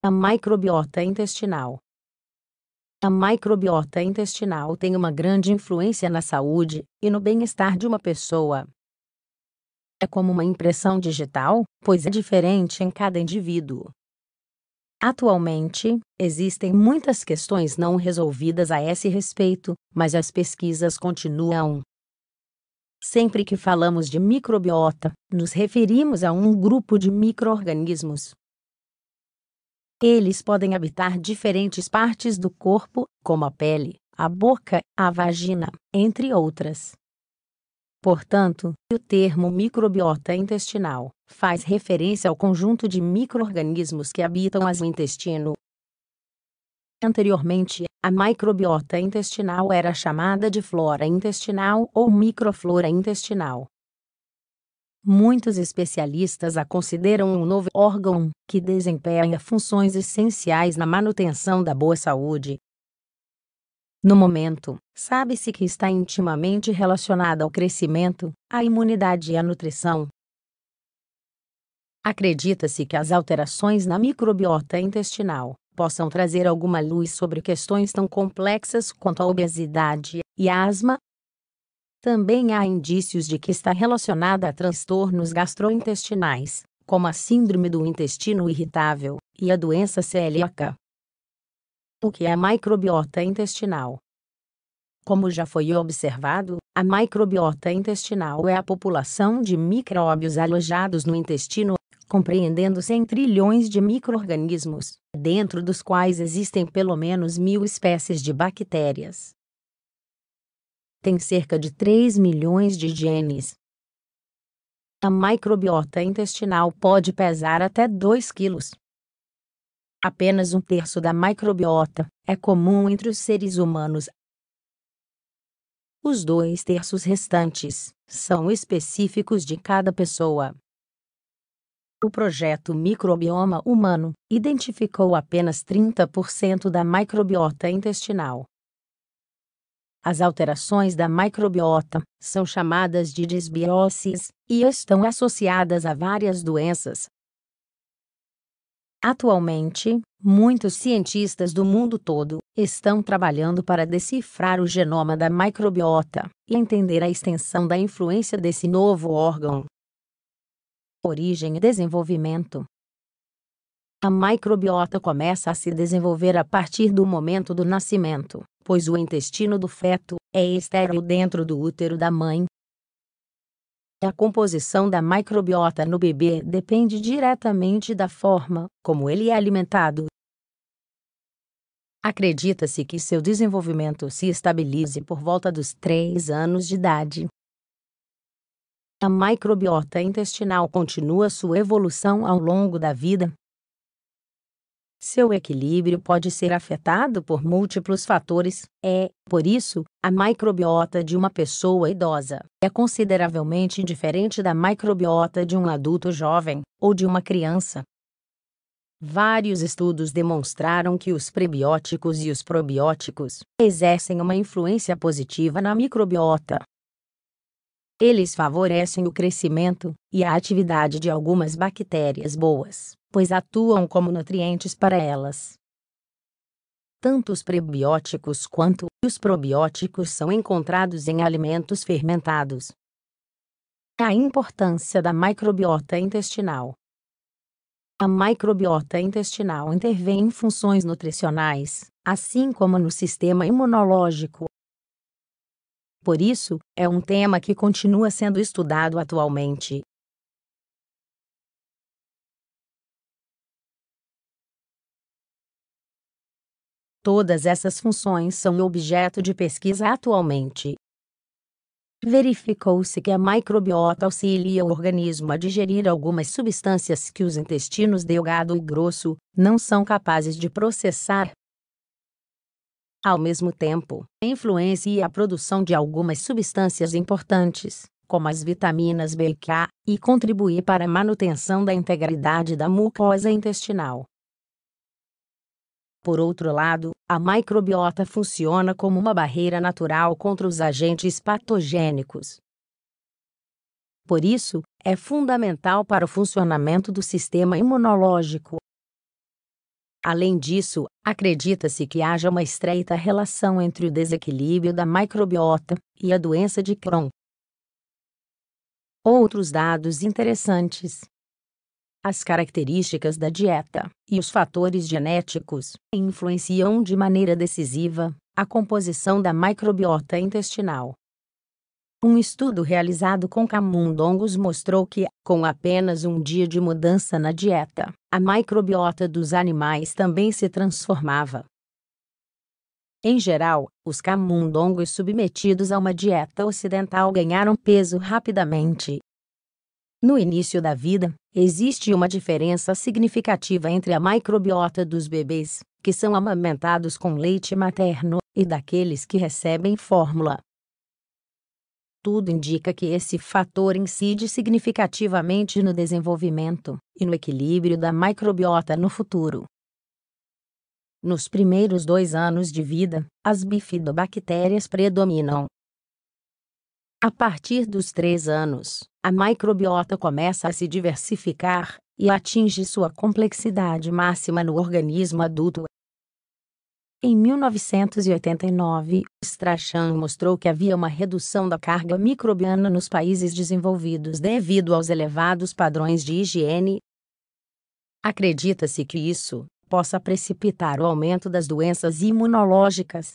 A microbiota intestinal. A microbiota intestinal tem uma grande influência na saúde e no bem-estar de uma pessoa. É como uma impressão digital, pois é diferente em cada indivíduo. Atualmente, existem muitas questões não resolvidas a esse respeito, mas as pesquisas continuam. Sempre que falamos de microbiota, nos referimos a um grupo de micro-organismos. Eles podem habitar diferentes partes do corpo, como a pele, a boca, a vagina, entre outras. Portanto, o termo microbiota intestinal faz referência ao conjunto de micro-organismos que habitam o intestino. Anteriormente, a microbiota intestinal era chamada de flora intestinal ou microflora intestinal. Muitos especialistas a consideram um novo órgão que desempenha funções essenciais na manutenção da boa saúde. No momento, sabe-se que está intimamente relacionada ao crescimento, à imunidade e à nutrição. Acredita-se que as alterações na microbiota intestinal possam trazer alguma luz sobre questões tão complexas quanto a obesidade e a asma. Também há indícios de que está relacionada a transtornos gastrointestinais, como a síndrome do intestino irritável e a doença celíaca. O que é a microbiota intestinal? Como já foi observado, a microbiota intestinal é a população de micróbios alojados no intestino, compreendendo 100 trilhões de micro-organismos, dentro dos quais existem pelo menos 1000 espécies de bactérias. Tem cerca de 3 milhões de genes. A microbiota intestinal pode pesar até 2 quilos. Apenas 1/3 da microbiota é comum entre os seres humanos. Os 2/3 restantes são específicos de cada pessoa. O projeto Microbioma Humano identificou apenas 30% da microbiota intestinal. As alterações da microbiota são chamadas de disbioses e estão associadas a várias doenças. Atualmente, muitos cientistas do mundo todo estão trabalhando para decifrar o genoma da microbiota e entender a extensão da influência desse novo órgão. Origem e desenvolvimento. A microbiota começa a se desenvolver a partir do momento do nascimento, pois o intestino do feto é estéril dentro do útero da mãe. A composição da microbiota no bebê depende diretamente da forma como ele é alimentado. Acredita-se que seu desenvolvimento se estabilize por volta dos 3 anos de idade. A microbiota intestinal continua sua evolução ao longo da vida. Seu equilíbrio pode ser afetado por múltiplos fatores. Por isso, a microbiota de uma pessoa idosa é consideravelmente diferente da microbiota de um adulto jovem ou de uma criança. Vários estudos demonstraram que os prebióticos e os probióticos exercem uma influência positiva na microbiota. Eles favorecem o crescimento e a atividade de algumas bactérias boas, pois atuam como nutrientes para elas. Tanto os prebióticos quanto os probióticos são encontrados em alimentos fermentados. A importância da microbiota intestinal. A microbiota intestinal intervém em funções nutricionais, assim como no sistema imunológico. Por isso, é um tema que continua sendo estudado atualmente. Todas essas funções são objeto de pesquisa atualmente. Verificou-se que a microbiota auxilia o organismo a digerir algumas substâncias que os intestinos delgado e grosso não são capazes de processar. Ao mesmo tempo, influencia a produção de algumas substâncias importantes, como as vitaminas B e K, e contribui para a manutenção da integridade da mucosa intestinal. Por outro lado, a microbiota funciona como uma barreira natural contra os agentes patogênicos. Por isso, é fundamental para o funcionamento do sistema imunológico. Além disso, acredita-se que haja uma estreita relação entre o desequilíbrio da microbiota e a doença de Crohn. Outros dados interessantes. As características da dieta e os fatores genéticos influenciam de maneira decisiva a composição da microbiota intestinal. Um estudo realizado com camundongos mostrou que, com apenas um dia de mudança na dieta, a microbiota dos animais também se transformava. Em geral, os camundongos submetidos a uma dieta ocidental ganharam peso rapidamente. No início da vida, existe uma diferença significativa entre a microbiota dos bebês, que são amamentados com leite materno, e daqueles que recebem fórmula. Tudo indica que esse fator incide significativamente no desenvolvimento e no equilíbrio da microbiota no futuro. Nos primeiros 2 anos de vida, as bifidobactérias predominam. A partir dos 3 anos, a microbiota começa a se diversificar e atinge sua complexidade máxima no organismo adulto. Em 1989, Strachan mostrou que havia uma redução da carga microbiana nos países desenvolvidos devido aos elevados padrões de higiene. Acredita-se que isso possa precipitar o aumento das doenças imunológicas